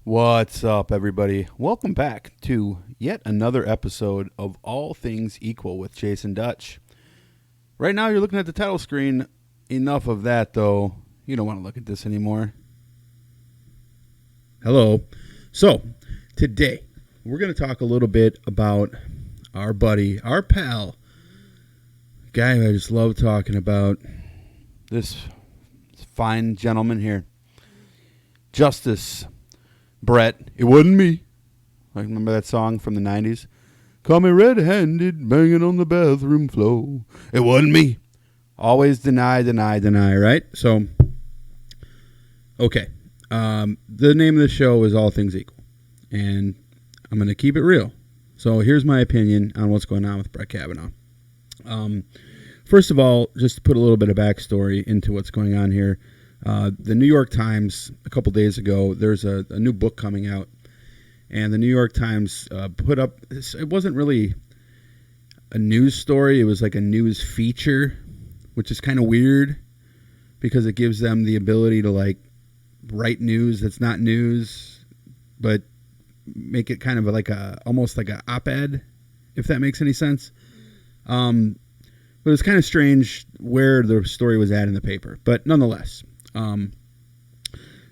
What's up, everybody? Welcome back to yet another episode of All Things Equal with Jason Dutch. Right now, you're looking at the title screen. Enough of that, though. You don't want to look at this anymore. Hello. So, today, we're going to talk a little bit about our buddy, our pal, guy I just love talking about, this fine gentleman here, Justice Brett. It wasn't me. I remember that song from the 90s. Call me red-handed, banging on the bathroom floor. It wasn't me. Always deny, right? So, okay. The name of the show is All Things Equal. And I'm going to keep it real. So here's my opinion on what's going on with Brett Kavanaugh. First of all, just to put a little bit of backstory into what's going on here. The New York Times, a couple days ago, there's a new book coming out, and the New York Times put up, it wasn't really a news story, it was like a news feature, which is kind of weird, because it gives them the ability to like write news that's not news, but make it kind of like almost like a op-ed, if that makes any sense. But it's kind of strange where the story was at in the paper, but nonetheless.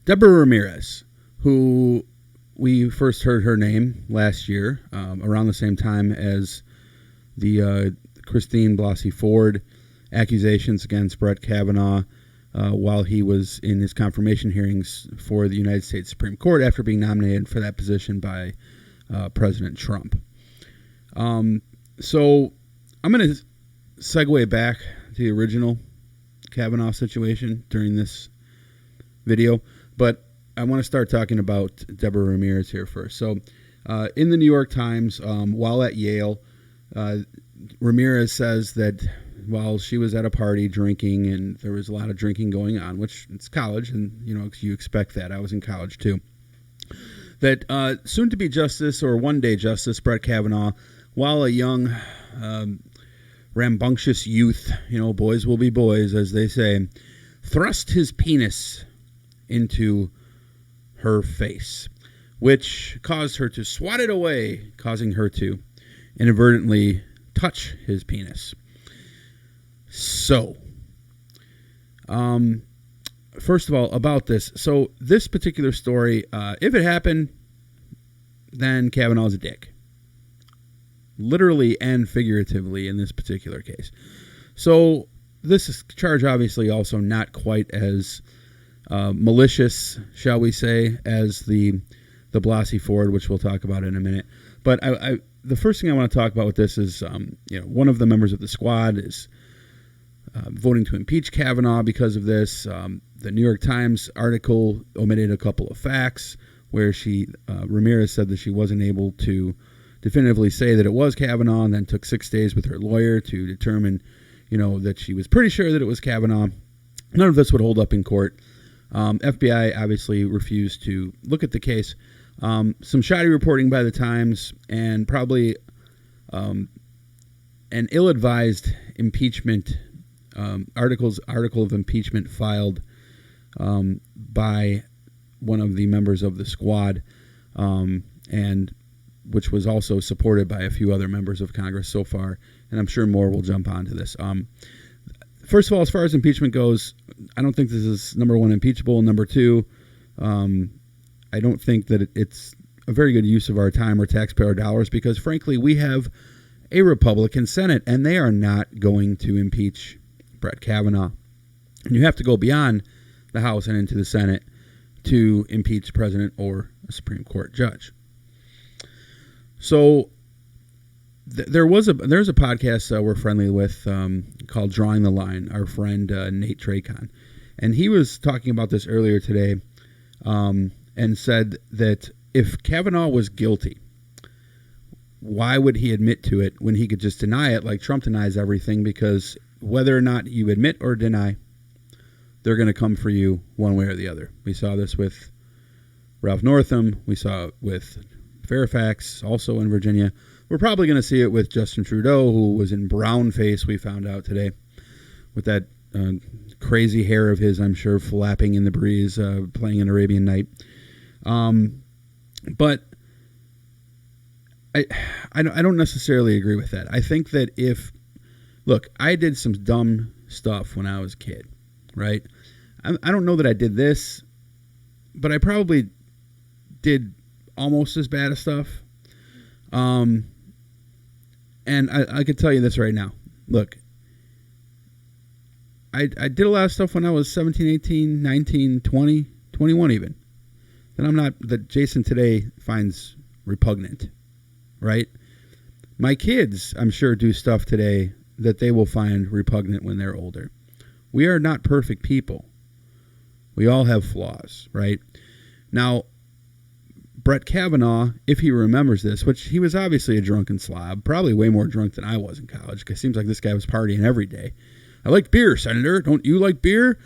Deborah Ramirez, who we first heard her name last year, around the same time as the Christine Blasey Ford accusations against Brett Kavanaugh while he was in his confirmation hearings for the United States Supreme Court after being nominated for that position by President Trump. So I'm going to segue back to the original Kavanaugh situation during this video, but I want to start talking about Deborah Ramirez here first. So in the New York Times, while at Yale, Ramirez says that while she was at a party drinking, and there was a lot of drinking going on, which it's college, and you expect that. I was in college too. That soon-to-be Justice, or one-day Justice, Brett Kavanaugh, while a young rambunctious youth, boys will be boys, as they say, thrust his penis into her face, which caused her to swat it away, causing her to inadvertently touch his penis. So, first of all, about this. So, this particular story, if it happened, then Kavanaugh's a dick. Literally and figuratively in this particular case. So this is charge obviously also not quite as malicious, shall we say, as the blasey-ford, which we'll talk about in a minute. But the first thing I want to talk about with this is, one of the members of the squad is voting to impeach Kavanaugh because of this. The New York Times article omitted a couple of facts where Ramirez said that she wasn't able to definitively say that it was Kavanaugh, and then took 6 days with her lawyer to determine, that she was pretty sure that it was Kavanaugh. None of this would hold up in court. FBI obviously refused to look at the case. Some shoddy reporting by the Times, and probably an ill-advised impeachment article of impeachment filed by one of the members of the squad, and which was also supported by a few other members of Congress so far, and I'm sure more will jump onto this. First of all, as far as impeachment goes, I don't think this is, number one, impeachable. Number two, I don't think that it's a very good use of our time or taxpayer dollars, because, frankly, we have a Republican Senate, and they are not going to impeach Brett Kavanaugh. And you have to go beyond the House and into the Senate to impeach a president or a Supreme Court judge. So there's a podcast we're friendly with called Drawing the Line, our friend Nate Tracon. And he was talking about this earlier today and said that if Kavanaugh was guilty, why would he admit to it when he could just deny it like Trump denies everything? Because whether or not you admit or deny, they're going to come for you one way or the other. We saw this with Ralph Northam. We saw it with Fairfax, also in Virginia. We're probably going to see it with Justin Trudeau, who was in brown face, we found out today, with that crazy hair of his, I'm sure, flapping in the breeze, playing an Arabian Night. But I don't necessarily agree with that. I think that look, I did some dumb stuff when I was a kid, right? I don't know that I did this, but I probably did almost as bad of stuff. And I could tell you this right now. Look, I did a lot of stuff when I was 17, 18, 19, 20, 21 even. That Jason today finds repugnant, right? My kids, I'm sure, do stuff today that they will find repugnant when they're older. We are not perfect people. We all have flaws, right? Now, Brett Kavanaugh, if he remembers this, which he was obviously a drunken slob, probably way more drunk than I was in college, because it seems like this guy was partying every day. I like beer, Senator. Don't you like beer?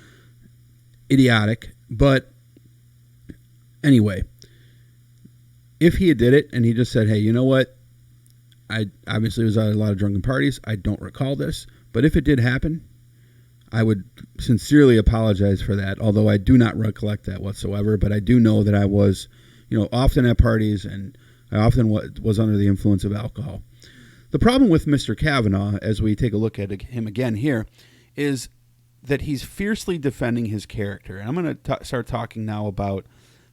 Idiotic. But anyway, if he had did it and he just said, hey, you know what? I obviously was at a lot of drunken parties. I don't recall this. But if it did happen, I would sincerely apologize for that, although I do not recollect that whatsoever. But I do know that I was, often at parties, and I often was under the influence of alcohol. The problem with Mr. Kavanaugh, as we take a look at him again here, is that he's fiercely defending his character. And I'm going to start talking now about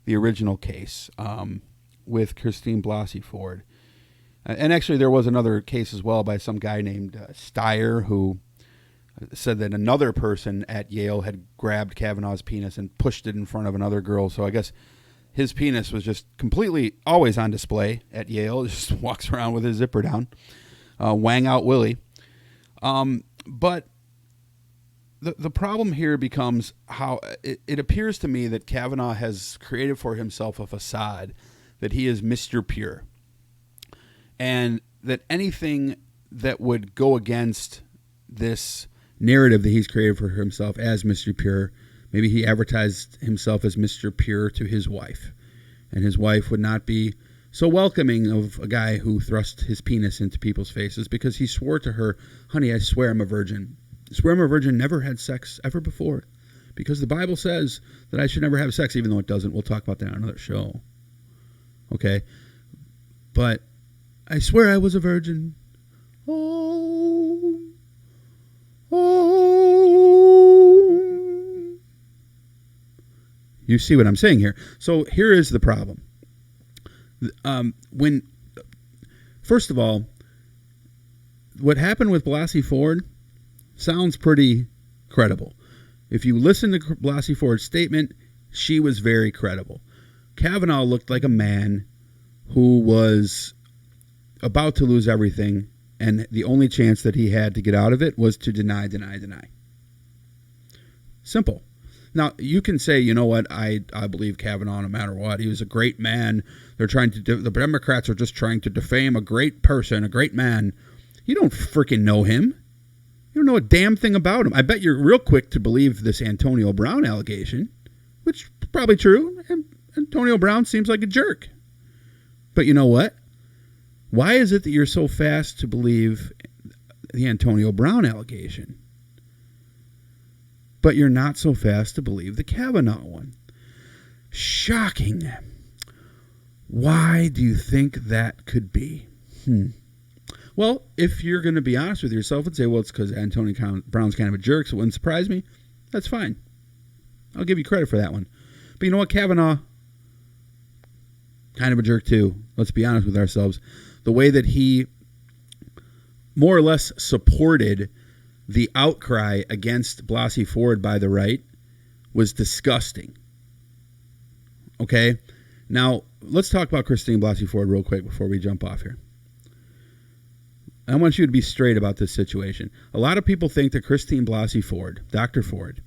the original case with Christine Blasey-Ford. And actually, there was another case as well by some guy named Steyer, who said that another person at Yale had grabbed Kavanaugh's penis and pushed it in front of another girl. So I guess his penis was just completely always on display at Yale. Just walks around with his zipper down. Wang out Willie. But the problem here becomes how it appears to me that Kavanaugh has created for himself a facade that he is Mr. Pure. And that anything that would go against this narrative that he's created for himself as Mr. Pure, maybe he advertised himself as Mr. Pure to his wife. And his wife would not be so welcoming of a guy who thrust his penis into people's faces because he swore to her, honey, I swear I'm a virgin. I swear I'm a virgin, never had sex ever before. Because the Bible says that I should never have sex, even though it doesn't. We'll talk about that on another show. Okay? But I swear I was a virgin. Oh. You see what I'm saying here. So here is the problem. First of all, what happened with Blasey-Ford sounds pretty credible. If you listen to Blasey-Ford's statement, she was very credible. Kavanaugh looked like a man who was about to lose everything, and the only chance that he had to get out of it was to deny. Simple. Now, you can say, you know what, I believe Kavanaugh no matter what. He was a great man. They're trying to, the Democrats are just trying to defame a great person, a great man. You don't freaking know him. You don't know a damn thing about him. I bet you're real quick to believe this Antonio Brown allegation, which is probably true. Antonio Brown seems like a jerk. But you know what? Why is it that you're so fast to believe the Antonio Brown allegation, but you're not so fast to believe the Kavanaugh one? Shocking. Why do you think that could be? Well, if you're going to be honest with yourself and say, well, it's because Antonio Brown's kind of a jerk, so it wouldn't surprise me, that's fine. I'll give you credit for that one. But you know what, Kavanaugh, kind of a jerk too. Let's be honest with ourselves. The way that he more or less supported the outcry against Blasey-Ford by the right was disgusting. Okay? Now, let's talk about Christine Blasey-Ford real quick before we jump off here. I want you to be straight about this situation. A lot of people think that Christine Blasey-Ford, Dr. Ford,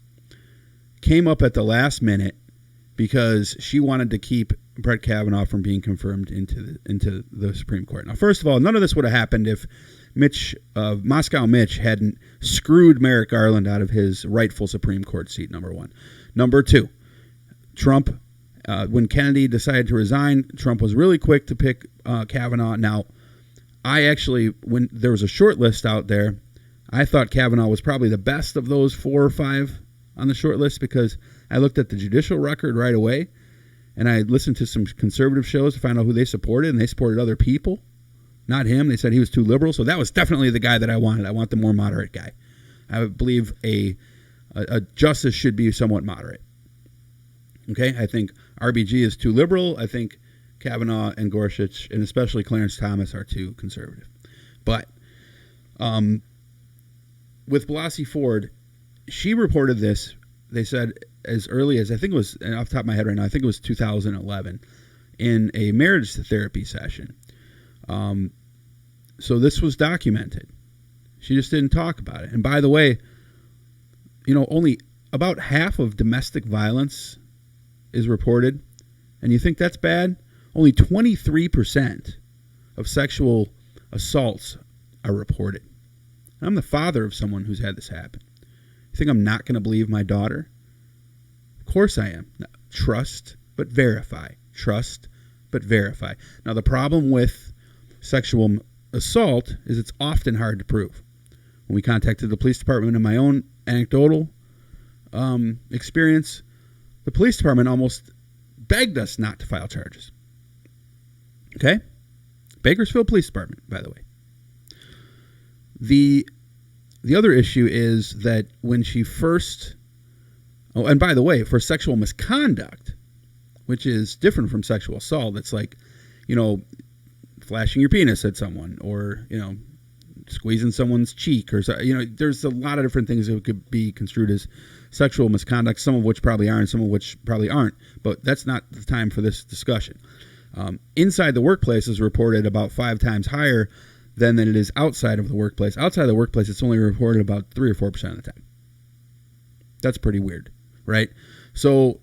came up at the last minute because she wanted to keep Brett Kavanaugh from being confirmed into the Supreme Court. Now, first of all, none of this would have happened if Moscow Mitch hadn't screwed Merrick Garland out of his rightful Supreme Court seat, number one. Number two, Trump, when Kennedy decided to resign, Trump was really quick to pick Kavanaugh. Now, when there was a short list out there, I thought Kavanaugh was probably the best of those 4 or 5 on the short list because I looked at the judicial record right away, And I listened to some conservative shows to find out who they supported, and they supported other people, not him. They said he was too liberal. So that was definitely the guy that I wanted. I want the more moderate guy. I believe a justice should be somewhat moderate. Okay, I think RBG is too liberal. I think Kavanaugh and Gorsuch, and especially Clarence Thomas, are too conservative. But with blasey-ford, she reported this, they said, as early as, I think it was, and off the top of my head right now, I think it was 2011, in a marriage therapy session. So this was documented. She just didn't talk about it. And by the way, only about half of domestic violence is reported. And you think that's bad? Only 23% of sexual assaults are reported. I'm the father of someone who's had this happen. You think I'm not going to believe my daughter? Of course I am. Trust, but verify. Trust, but verify. Now, the problem with sexual assault is it's often hard to prove. When we contacted the police department, in my own anecdotal experience, the police department almost begged us not to file charges. Okay? Bakersfield Police Department, by the way. The other issue is that when she first... Oh, and by the way, for sexual misconduct, which is different from sexual assault, it's like, flashing your penis at someone, or, squeezing someone's cheek, or, there's a lot of different things that could be construed as sexual misconduct, some of which probably are and some of which probably aren't, but that's not the time for this discussion. Inside the workplace is reported about 5 times higher than it is outside of the workplace. Outside of the workplace, it's only reported about 3 or 4% of the time. That's pretty weird, right? So,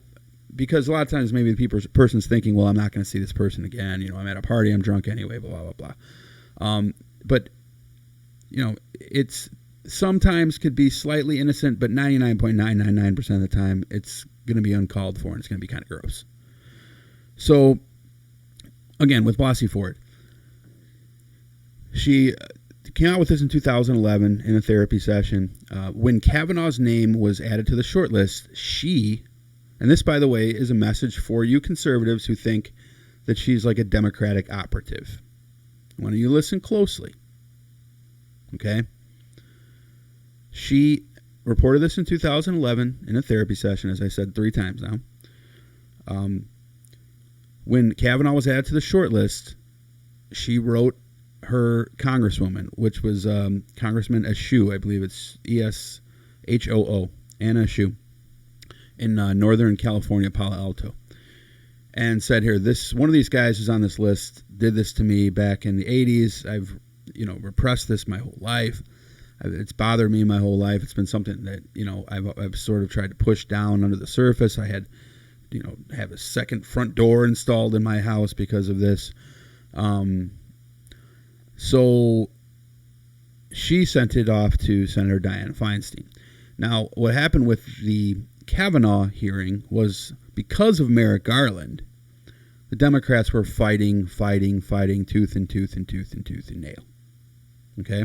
because a lot of times maybe the person's thinking, well, I'm not going to see this person again. I'm at a party, I'm drunk anyway, blah, blah, blah. But, it's sometimes could be slightly innocent, but 99.999% of the time, it's going to be uncalled for and it's going to be kind of gross. So, again, with blasey-ford, she came out with this in 2011 in a therapy session. When Kavanaugh's name was added to the short list, and this, by the way, is a message for you conservatives who think that she's like a Democratic operative. I want you to listen closely. Okay? She reported this in 2011 in a therapy session, as I said 3 times now. When Kavanaugh was added to the short list, she wrote her congresswoman, which was Congressman Eshoo, I believe it's Eshoo, Anna Eshoo, in Northern California, Palo Alto, and said here, one of these guys who's on this list did this to me back in the 80s. I've, repressed this my whole life. It's bothered me my whole life. It's been something that, I've sort of tried to push down under the surface. I had, have a second front door installed in my house because of this. So she sent it off to Senator Dianne Feinstein. Now, what happened with the Kavanaugh hearing was because of Merrick Garland, the Democrats were fighting tooth and nail. Okay?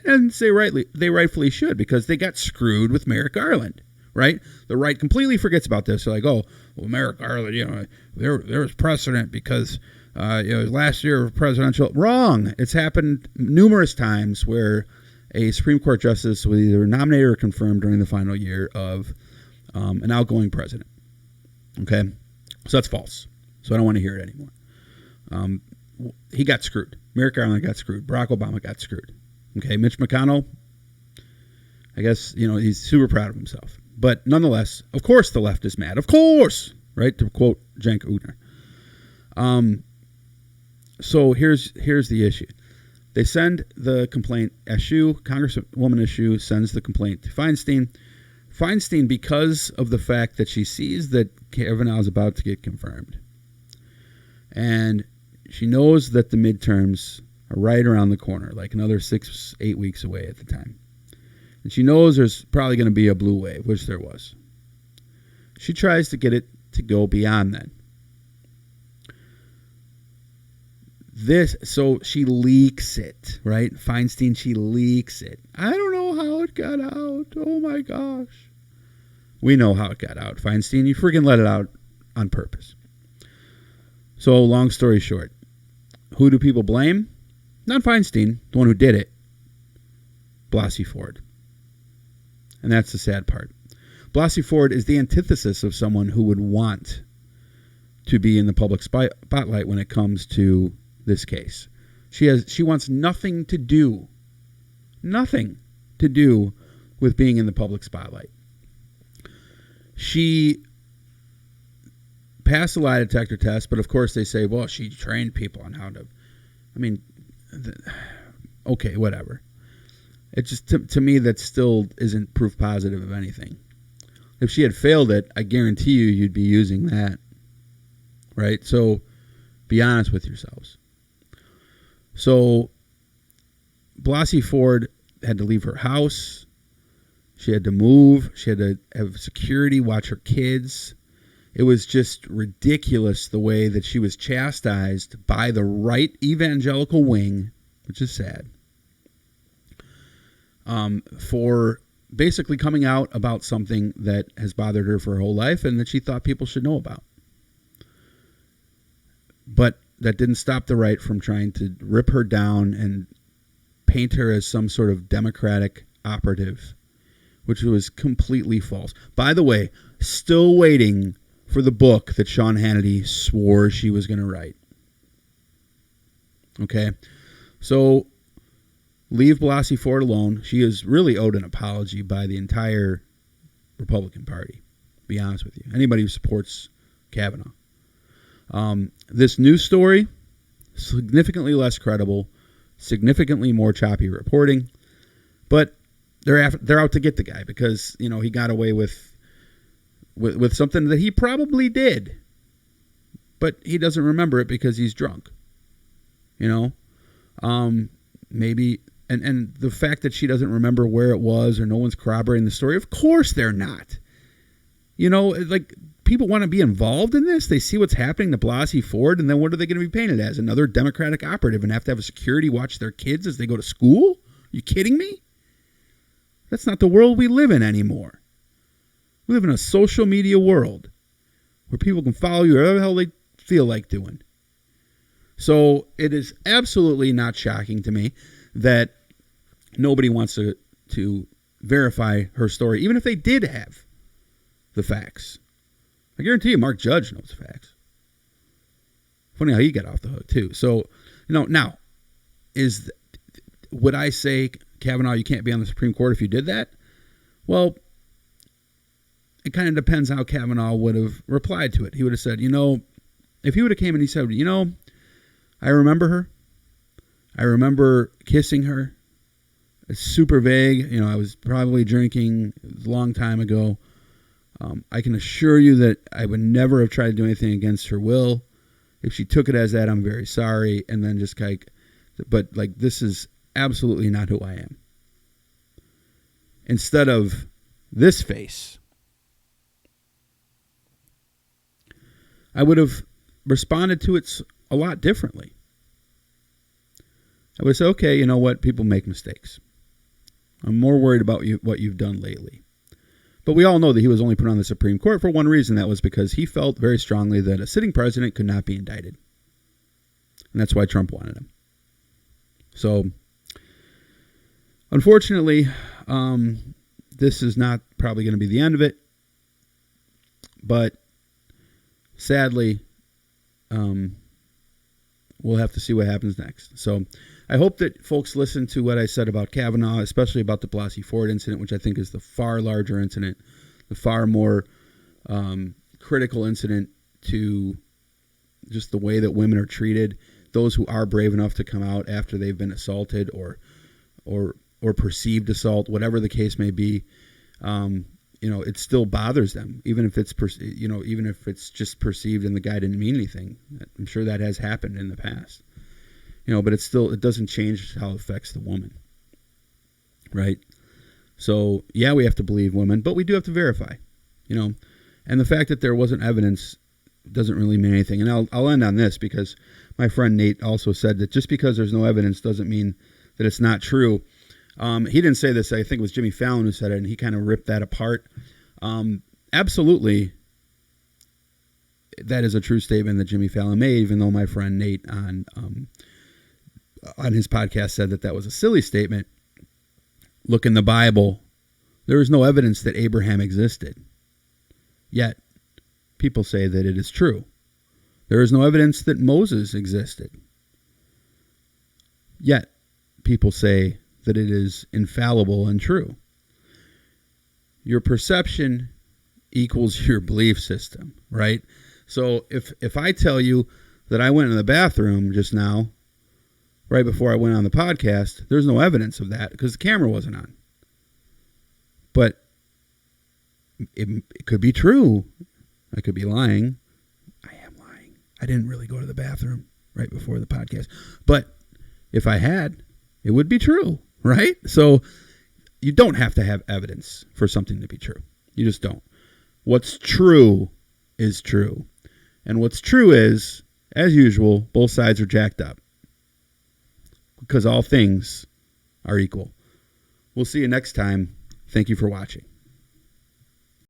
And they rightfully should, because they got screwed with Merrick Garland, right? The right completely forgets about this. They're like, oh, well, Merrick Garland, there was precedent because, last year presidential. Wrong. It's happened numerous times where a Supreme Court justice was either nominated or confirmed during the final year of an outgoing president. Okay? So that's false. So I don't want to hear it anymore. He got screwed. Merrick Garland got screwed. Barack Obama got screwed. Okay, Mitch McConnell, I guess, he's super proud of himself. But nonetheless, of course the left is mad. Of course, right? To quote Cenk Uygur. So here's the issue. They send the complaint. Congresswoman Eshoo sends the complaint to Feinstein. Feinstein, because of the fact that she sees that Kavanaugh is about to get confirmed, and she knows that the midterms are right around the corner, like another 6-8 weeks away at the time. And she knows there's probably going to be a blue wave, which there was. She tries to get it to go beyond that. So she leaks it, right? Feinstein, she leaks it. I don't know how it got out. Oh my gosh. We know how it got out. Feinstein, you freaking let it out on purpose. So long story short, who do people blame? Not Feinstein, the one who did it. Blasey-Ford. And that's the sad part. Blasey-Ford is the antithesis of someone who would want to be in the public spotlight when it comes to this case. She wants nothing to do with being in the public spotlight. She passed a lie detector test, but of course they say, well, she trained people on how to. I mean, okay, whatever. It just to me that still isn't proof positive of anything. If she had failed it, I guarantee you'd be using that, right? So be honest with yourselves. So Blasey-Ford had to leave her house. She had to move. She had to have security watch her kids. It was just ridiculous the way that she was chastised by the right evangelical wing, which is sad, for basically coming out about something that has bothered her for her whole life and that she thought people should know about. But that didn't stop the right from trying to rip her down and paint her as some sort of Democratic operative, which was completely false. By the way, still waiting for the book that Sean Hannity swore she was going to write. Okay? So leave Blasey-Ford alone. She is really owed an apology by the entire Republican Party, to be honest with you. Anybody who supports Kavanaugh. This news story, significantly less credible, significantly more choppy reporting, but they're out to get the guy because, you know, he got away with something that he probably did, but he doesn't remember it because he's drunk. You know, maybe, and the fact that she doesn't remember where it was or no one's corroborating the story, of course they're not. You know, like, people want to be involved in this. They see what's happening to Blasey-Ford, and then what are they going to be painted as? Another Democratic operative and have to have a security watch their kids as they go to school? Are you kidding me? That's not the world we live in anymore. We live in a social media world where people can follow you wherever the hell they feel like doing. So it is absolutely not shocking to me that nobody wants to verify her story, even if they did have the facts. I guarantee you Mark Judge knows the facts. Funny how he got off the hook, too. So, you know, now, would I say, Kavanaugh, you can't be on the Supreme Court if you did that? Well, it kind of depends how Kavanaugh would have replied to it. He would have said, you know, if he would have came and he said, you know, I remember her. I remember kissing her. It's super vague. You know, I was probably drinking. It was a long time ago. I can assure you that I would never have tried to do anything against her will. If she took it as that, I'm very sorry. And then just like, but like, this is absolutely not who I am. Instead of this face, I would have responded to it a lot differently. I would say, okay, you know what? People make mistakes. I'm more worried about what you've done lately. But we all know that he was only put on the Supreme Court for one reason. That was because he felt very strongly that a sitting president could not be indicted. And that's why Trump wanted him. So, unfortunately, this is not probably going to be the end of it. But sadly, we'll have to see what happens next. So I hope that folks listen to what I said about Kavanaugh, especially about the Blasey-Ford incident, which I think is the far larger incident, the far more critical incident to just the way that women are treated, those who are brave enough to come out after they've been assaulted or perceived assault, whatever the case may be. You know, it still bothers them, even if it's even if it's just perceived and the guy didn't mean anything. I'm sure that has happened in the past. You know, but it doesn't change how it affects the woman. Right? So, yeah, we have to believe women, but we do have to verify, you know. And the fact that there wasn't evidence doesn't really mean anything. And I'll end on this because my friend Nate also said that just because there's no evidence doesn't mean that it's not true. He didn't say this. I think it was Jimmy Fallon who said it, and he kind of ripped that apart. Absolutely. that is a true statement that Jimmy Fallon made, even though my friend Nate on his podcast said that was a silly statement. Look in the Bible. There is no evidence that Abraham existed. Yet, people say that it is true. There is no evidence that Moses existed. Yet, people say that it is infallible and true. Your perception equals your belief system, right? So if I tell you that I went in the bathroom just now, right before I went on the podcast, there's no evidence of that because the camera wasn't on. But it could be true. I could be lying. I am lying. I didn't really go to the bathroom right before the podcast. But if I had, it would be true, right? So you don't have to have evidence for something to be true. You just don't. What's true is true. And what's true is, as usual, both sides are jacked up. Because all things are equal. We'll see you next time. Thank you for watching.